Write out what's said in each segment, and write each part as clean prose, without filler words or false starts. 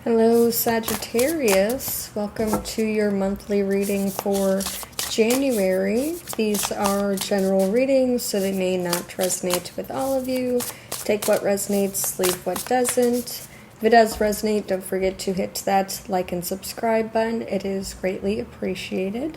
Hello, Sagittarius. Welcome to your monthly reading for January. These are general readings, so they may not resonate with all of you. Take what resonates, leave what doesn't. If it does resonate, don't forget to hit that like and subscribe button. It is greatly appreciated.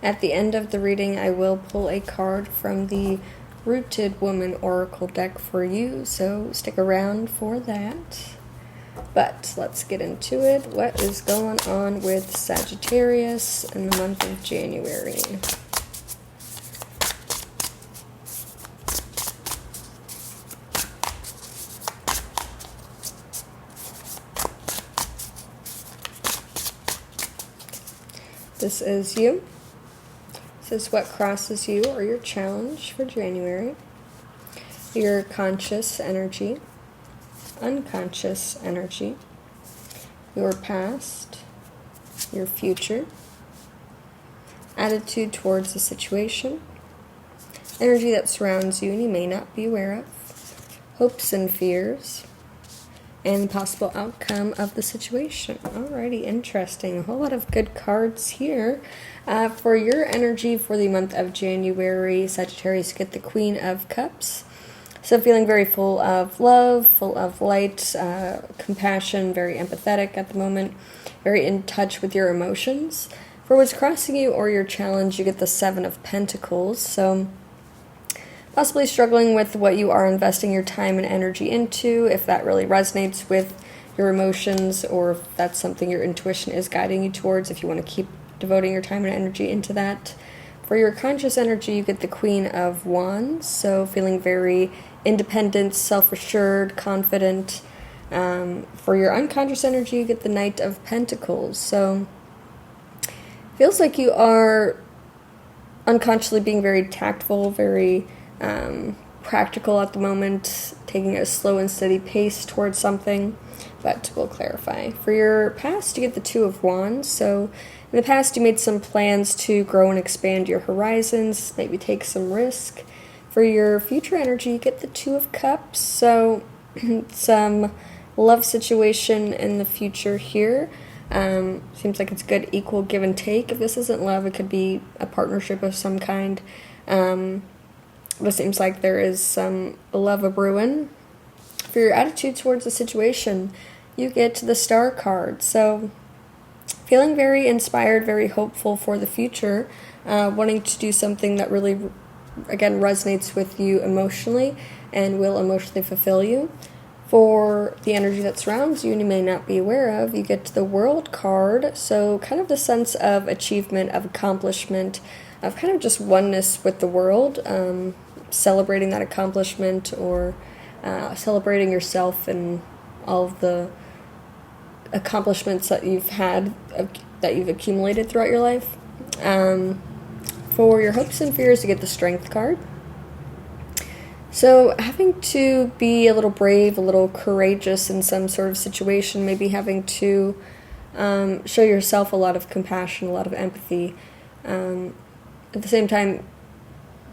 At the end of the reading, I will pull a card from the Rooted Woman Oracle deck for you, so stick around for that. But let's get into it. What is going on with Sagittarius in the month of January? This is you. This is what crosses you or your challenge for January. Your conscious energy, unconscious energy, your past, your future, attitude towards the situation, energy that surrounds you and you may not be aware of, hopes and fears, and the possible outcome of the situation. Alrighty, interesting. A whole lot of good cards here. For your energy for the month of January, Sagittarius, get the Queen of Cups. So feeling very full of love, full of light, compassion, very empathetic at the moment, very in touch with your emotions. For what's crossing you or your challenge, you get the Seven of Pentacles. So possibly struggling with what you are investing your time and energy into, if that really resonates with your emotions or if that's something your intuition is guiding you towards, if you want to keep devoting your time and energy into that. For your conscious energy, you get the Queen of Wands, so feeling very independent, self-assured, confident. For your unconscious energy, you get the Knight of Pentacles, so feels like you are unconsciously being very tactful, very practical at the moment, taking a slow and steady pace towards something, but we'll clarify. For your past, you get the Two of Wands, so in the past, you made some plans to grow and expand your horizons, maybe take some risk. For your future energy, you get the Two of Cups, so some love situation in the future here. Seems like it's good equal give and take. If this isn't love, it could be a partnership of some kind. But it seems like there is some love a-brewing. For your attitude towards the situation, you get the Star card, so feeling very inspired, very hopeful for the future, wanting to do something that really, again, resonates with you emotionally and will emotionally fulfill you. For the energy that surrounds you and you may not be aware of, you get the World card, so kind of the sense of achievement, of accomplishment, of kind of just oneness with the world, celebrating that accomplishment or celebrating yourself and all of the accomplishments that you've had, that you've accumulated throughout your life. For your hopes and fears, you get the Strength card. So having to be a little brave, a little courageous in some sort of situation, maybe having to show yourself a lot of compassion, a lot of empathy. At the same time,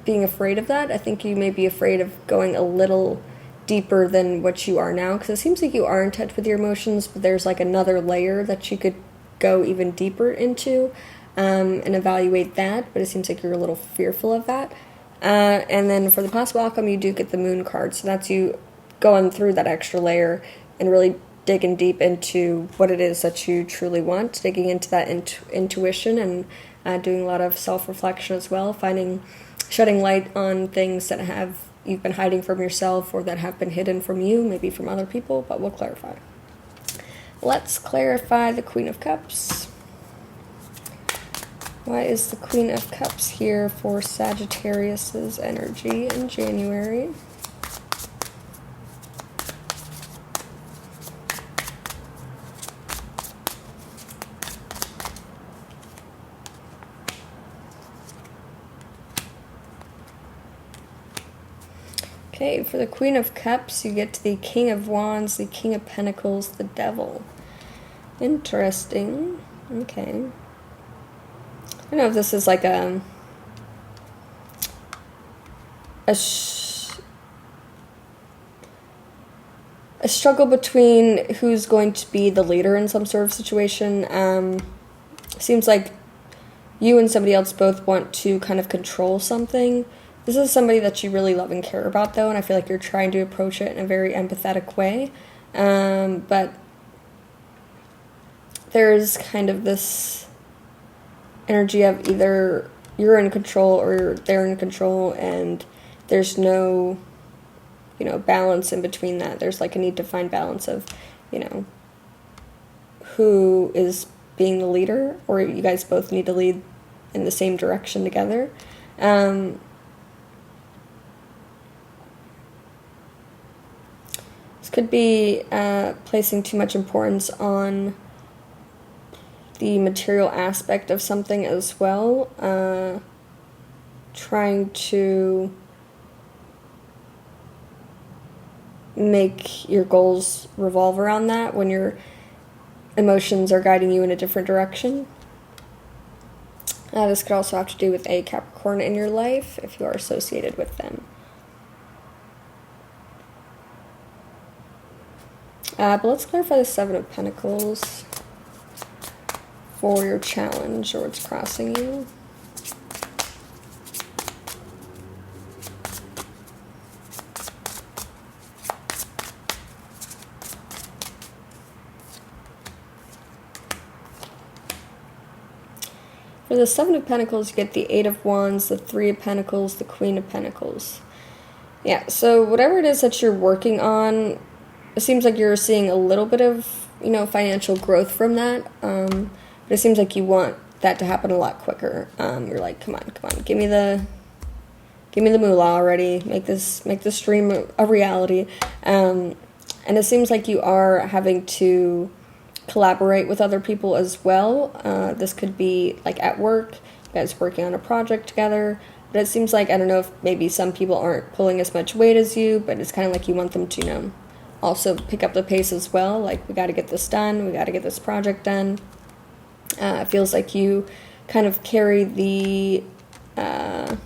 being afraid of that, I think you may be afraid of going a little deeper than what you are now, because it seems like you are in touch with your emotions, but there's like another layer that you could go even deeper into and evaluate that, but it seems like you're a little fearful of that. And then for the possible outcome, you do get the Moon card, so that's you going through that extra layer and really digging deep into what it is that you truly want, digging into that intuition and doing a lot of self-reflection as well, shedding light on things that you've been hiding from yourself or that have been hidden from you, maybe from other people, but we'll clarify. Let's clarify the Queen of Cups. Why is the Queen of Cups here for Sagittarius's energy in January? Okay, for the Queen of Cups, you get the King of Wands, the King of Pentacles, the Devil. Interesting. Okay. I don't know if this is like a a struggle between who's going to be the leader in some sort of situation. Seems like you and somebody else both want to kind of control something. This is somebody that you really love and care about, though, and I feel like you're trying to approach it in a very empathetic way. But there's kind of this energy of either you're in control or they're in control, and there's no, balance in between that. There's like a need to find balance of, who is being the leader, or you guys both need to lead in the same direction together. This could be placing too much importance on the material aspect of something as well. Trying to make your goals revolve around that when your emotions are guiding you in a different direction. This could also have to do with a Capricorn in your life if you are associated with them. But let's clarify the Seven of Pentacles for your challenge or what's crossing you. For the Seven of Pentacles, you get the Eight of Wands, the Three of Pentacles, the Queen of Pentacles. Yeah, so whatever it is that you're working on, it seems like you're seeing a little bit of, financial growth from that. But it seems like you want that to happen a lot quicker. You're like, come on, give me the moolah already. Make this dream a reality. And it seems like you are having to collaborate with other people as well. This could be like at work, you guys working on a project together. But it seems like, I don't know if maybe some people aren't pulling as much weight as you, but it's kind of like you want them to, also pick up the pace as well. Like, we got to get this done. We got to get this project done. It feels like you kind of carry the brunt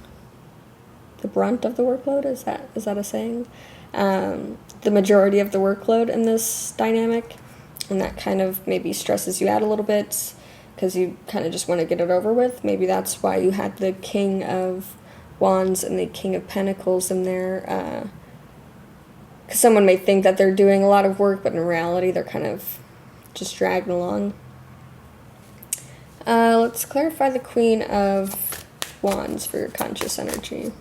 of the workload. Is that a saying? The majority of the workload in this dynamic. And that kind of maybe stresses you out a little bit because you kind of just want to get it over with. Maybe that's why you had the King of Wands and the King of Pentacles in there. Because someone may think that they're doing a lot of work, but in reality they're kind of just dragging along. Let's clarify the Queen of Wands for your conscious energy.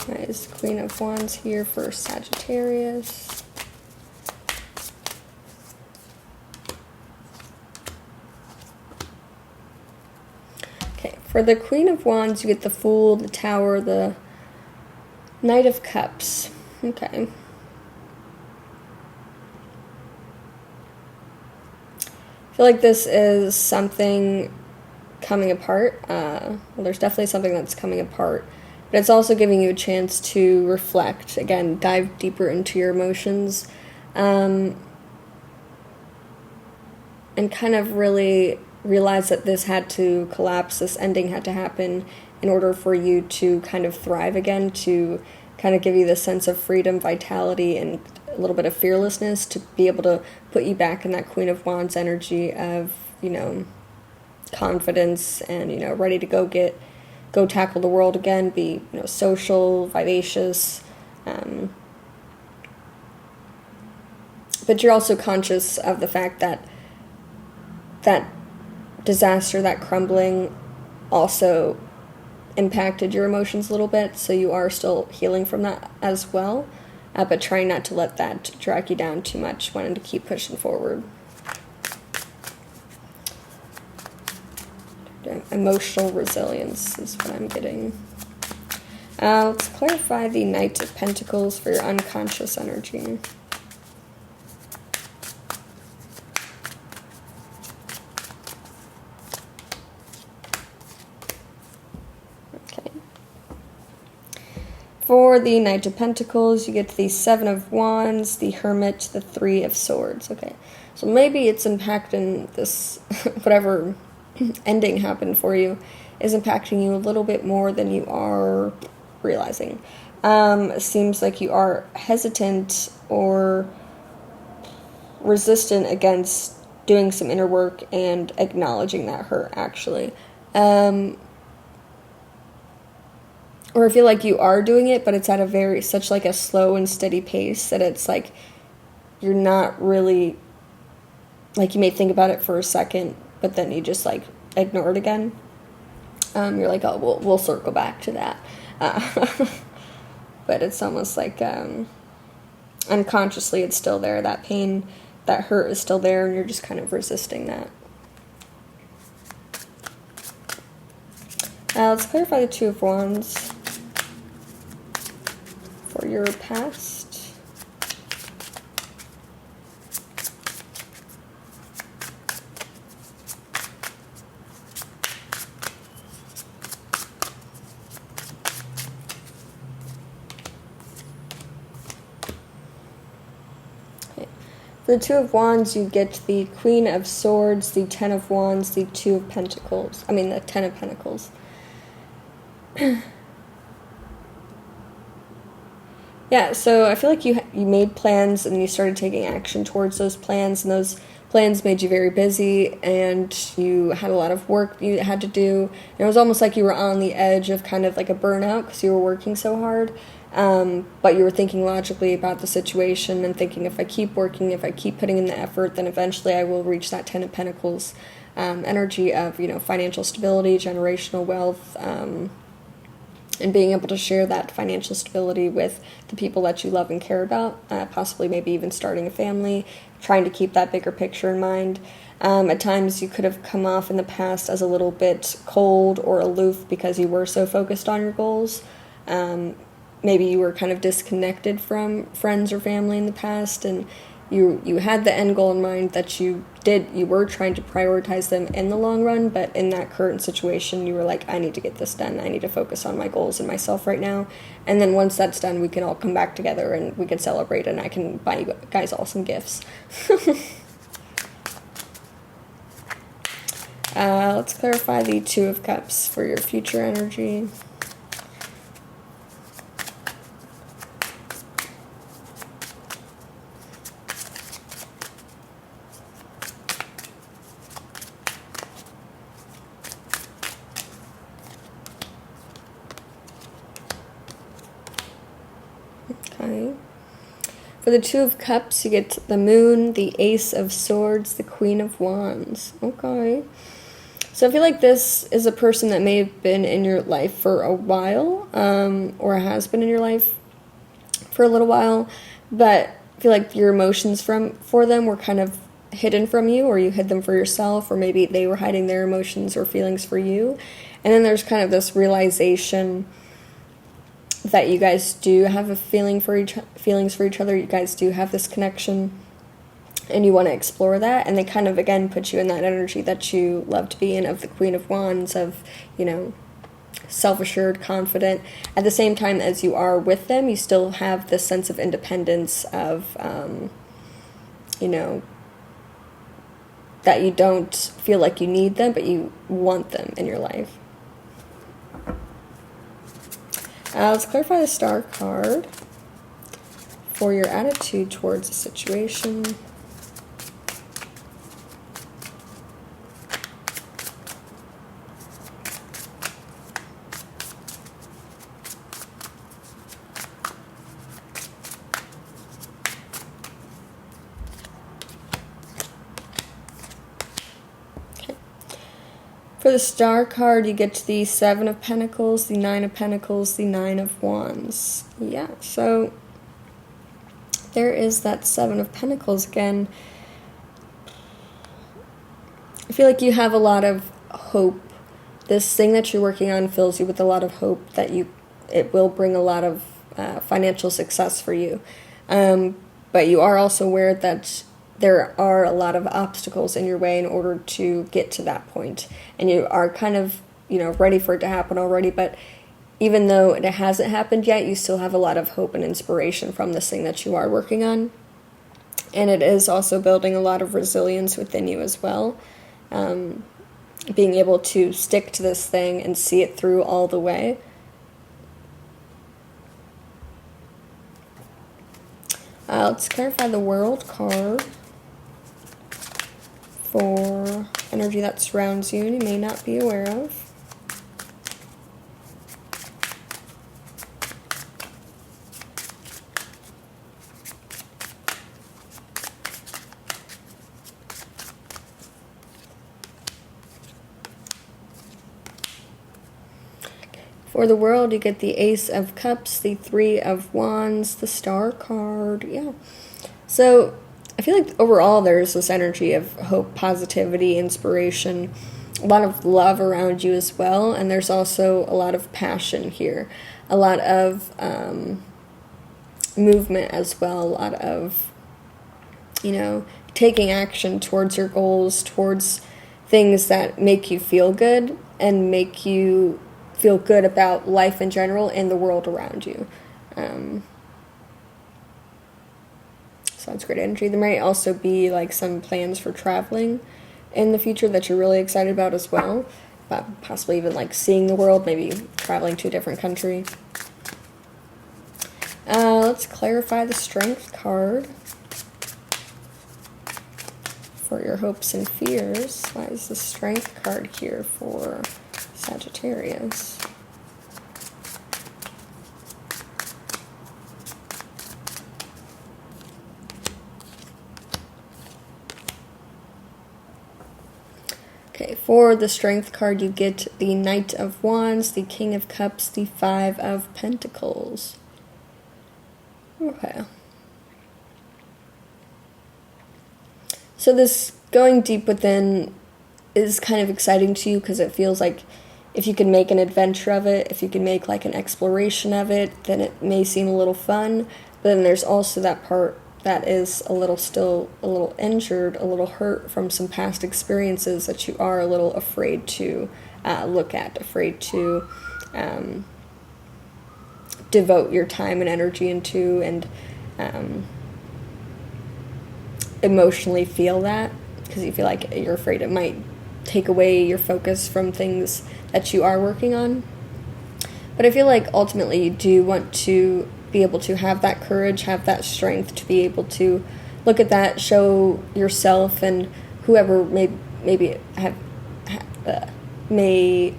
Nice. Queen of Wands here for Sagittarius. Okay, for the Queen of Wands, you get the Fool, the Tower, the Knight of Cups. Okay. I feel like this is something coming apart. Well, there's definitely something that's coming apart. But it's also giving you a chance to reflect, again, dive deeper into your emotions, and kind of really realize that this had to collapse, this ending had to happen in order for you to kind of thrive again, to kind of give you this sense of freedom, vitality, and a little bit of fearlessness to be able to put you back in that Queen of Wands energy of, confidence and, ready to go tackle the world again, be social, vivacious, but you're also conscious of the fact that that disaster, that crumbling, also impacted your emotions a little bit, so you are still healing from that as well, but trying not to let that drag you down too much, wanting to keep pushing forward. Emotional resilience is what I'm getting. Let's clarify the Knight of Pentacles for your unconscious energy. Okay. For the Knight of Pentacles, you get the Seven of Wands, the Hermit, the Three of Swords. Okay, so maybe it's impacting this, whatever ending happened for you, is impacting you a little bit more than you are realizing. Seems like you are hesitant or resistant against doing some inner work and acknowledging that hurt, actually. Or I feel like you are doing it, but it's at such like a slow and steady pace that it's like you're not really, like, you may think about it for a second, but then you just like ignore it again. You're like, oh, we'll circle back to that. But it's almost like unconsciously it's still there. That pain, that hurt is still there, and you're just kind of resisting that. Let's clarify the Two of Wands for your past. For the Two of Wands, you get the Queen of Swords, the Ten of Wands, the Two of Pentacles. The Ten of Pentacles. Yeah, so I feel like you made plans and you started taking action towards those plans, and those plans made you very busy, and you had a lot of work you had to do. And it was almost like you were on the edge of kind of like a burnout because you were working so hard. But you were thinking logically about the situation and thinking, if I keep working, if I keep putting in the effort, then eventually I will reach that Ten of Pentacles energy of, financial stability, generational wealth, and being able to share that financial stability with the people that you love and care about, possibly maybe even starting a family, trying to keep that bigger picture in mind. At times you could have come off in the past as a little bit cold or aloof because you were so focused on your goals. Maybe you were kind of disconnected from friends or family in the past, and you had the end goal in mind that you were trying to prioritize them in the long run, but in that current situation, you were like, I need to get this done. I need to focus on my goals and myself right now. And then once that's done, we can all come back together and we can celebrate, and I can buy you guys all some gifts. Let's clarify the Two of Cups for your future energy. Okay. For the Two of Cups, you get the Moon, the Ace of Swords, the Queen of Wands. Okay. So I feel like this is a person that may have been in your life for a while, or has been in your life for a little while, but I feel like your emotions for them were kind of hidden from you, or you hid them for yourself, or maybe they were hiding their emotions or feelings for you. And then there's kind of this realization that you guys do have a feelings for each other. You guys do have this connection, and you want to explore that. And they kind of, again, put you in that energy that you love to be in, of the Queen of Wands, of, self-assured, confident. At the same time as you are with them, you still have this sense of independence of, that you don't feel like you need them, but you want them in your life. Let's clarify the Star card for your attitude towards the situation. For the Star card, you get the Seven of Pentacles, the Nine of Pentacles, the Nine of Wands. Yeah, so there is that Seven of Pentacles again. I feel like you have a lot of hope. This thing that you're working on fills you with a lot of hope that it will bring a lot of financial success for you. But you are also aware that there are a lot of obstacles in your way in order to get to that point. And you are kind of, ready for it to happen already. But even though it hasn't happened yet, you still have a lot of hope and inspiration from this thing that you are working on. And it is also building a lot of resilience within you as well. Being able to stick to this thing and see it through all the way. Let's clarify the World card for energy that surrounds you and you may not be aware of. For the World, you get the Ace of Cups, the Three of Wands, the Star card. Yeah. So I feel like overall there's this energy of hope, positivity, inspiration, a lot of love around you as well. And there's also a lot of passion here, a lot of movement as well, a lot of, taking action towards your goals, towards things that make you feel good and make you feel good about life in general and the world around you. So that's great energy. There might also be like some plans for traveling in the future that you're really excited about as well. Possibly even like seeing the world, maybe traveling to a different country. Let's clarify the Strength card for your hopes and fears. Why is the Strength card here for Sagittarius? Okay, for the Strength card, you get the Knight of Wands, the King of Cups, the Five of Pentacles. Okay. So this going deep within is kind of exciting to you because it feels like if you can make an adventure of it, if you can make like an exploration of it, then it may seem a little fun. But then there's also that part that is still a little injured, a little hurt from some past experiences that you are a little afraid to look at, afraid to devote your time and energy into, and emotionally feel that because you feel like you're afraid it might take away your focus from things that you are working on. But I feel like ultimately you do want to be able to have that courage, have that strength to be able to look at that, show yourself and whoever may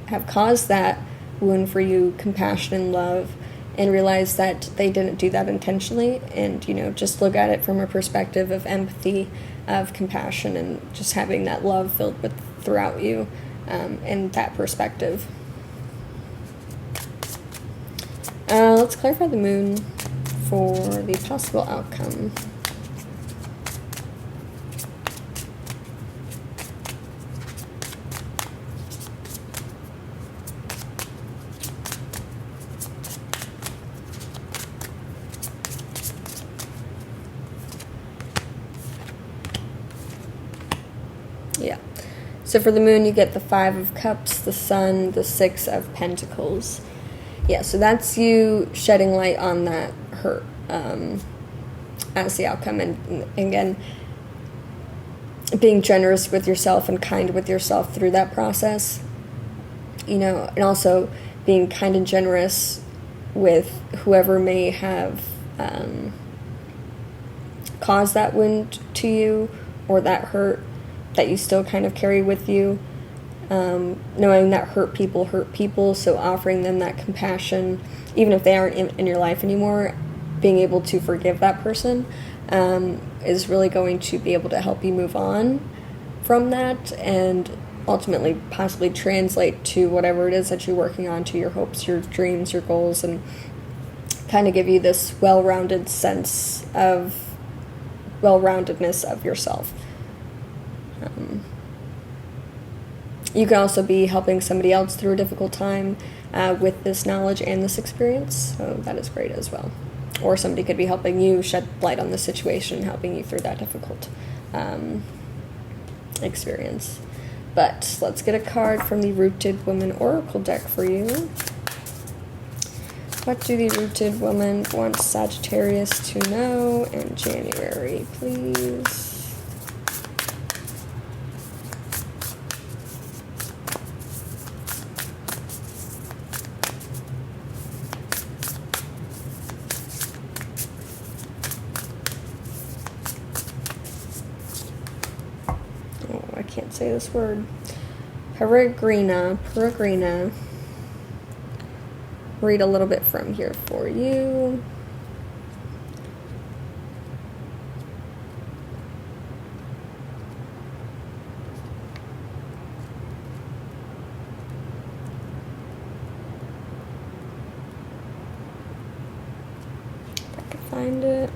have caused that wound for you compassion and love, and realize that they didn't do that intentionally, and just look at it from a perspective of empathy, of compassion, and just having that love filled with throughout you, in that perspective. Let's clarify the Moon for the possible outcome. Yeah. So for the Moon, you get the Five of Cups, the Sun, the Six of Pentacles. Yeah, so that's you shedding light on that hurt as the outcome. And again, being generous with yourself and kind with yourself through that process. And also being kind and generous with whoever may have caused that wound to you or that hurt that you still kind of carry with you. Knowing that hurt people, so offering them that compassion, even if they aren't in your life anymore, being able to forgive that person is really going to be able to help you move on from that, and ultimately possibly translate to whatever it is that you're working on, to your hopes, your dreams, your goals, and kind of give you this well-rounded sense of well-roundedness of yourself. You can also be helping somebody else through a difficult time with this knowledge and this experience, so that is great as well. Or somebody could be helping you shed light on the situation, helping you through that difficult experience. But let's get a card from the Rooted Woman Oracle deck for you. What do the Rooted Woman want Sagittarius to know in January, please? can't say this word. Peregrina. Read a little bit from here for you. If I can find it.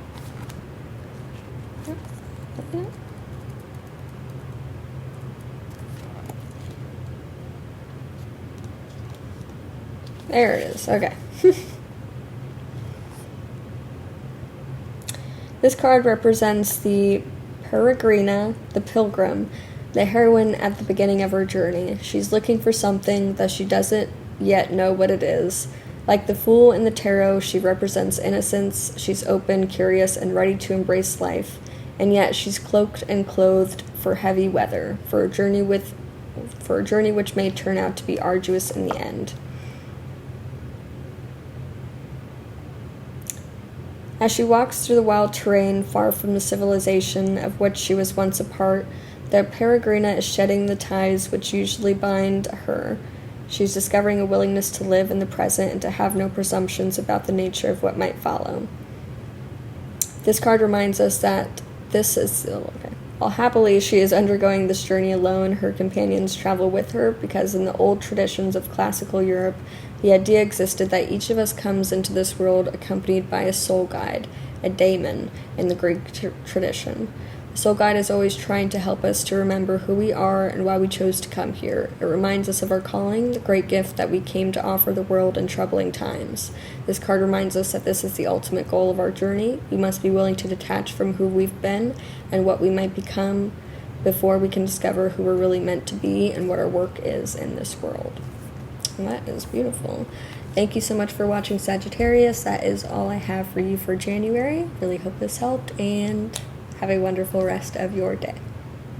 There it is. Okay. This card represents the Peregrina, the pilgrim, the heroine at the beginning of her journey. She's looking for something that she doesn't yet know what it is. Like the fool in the tarot, she represents innocence. She's open, curious, and ready to embrace life. And yet she's cloaked and clothed for heavy weather, for a journey which may turn out to be arduous in the end. As she walks through the wild terrain far from the civilization of which she was once a part, the Peregrina is shedding the ties which usually bind her. She's discovering a willingness to live in the present and to have no presumptions about the nature of what might follow. This card reminds us that while happily she is undergoing this journey alone, her companions travel with her because in the old traditions of classical Europe, the idea existed that each of us comes into this world accompanied by a soul guide, a daemon, in the Greek tradition. The soul guide is always trying to help us to remember who we are and why we chose to come here. It reminds us of our calling, the great gift that we came to offer the world in troubling times. This card reminds us that this is the ultimate goal of our journey. We must be willing to detach from who we've been and what we might become before we can discover who we're really meant to be and what our work is in this world. And that is beautiful. Thank you so much for watching, Sagittarius. That is all I have for you for January. Really hope this helped, and have a wonderful rest of your day.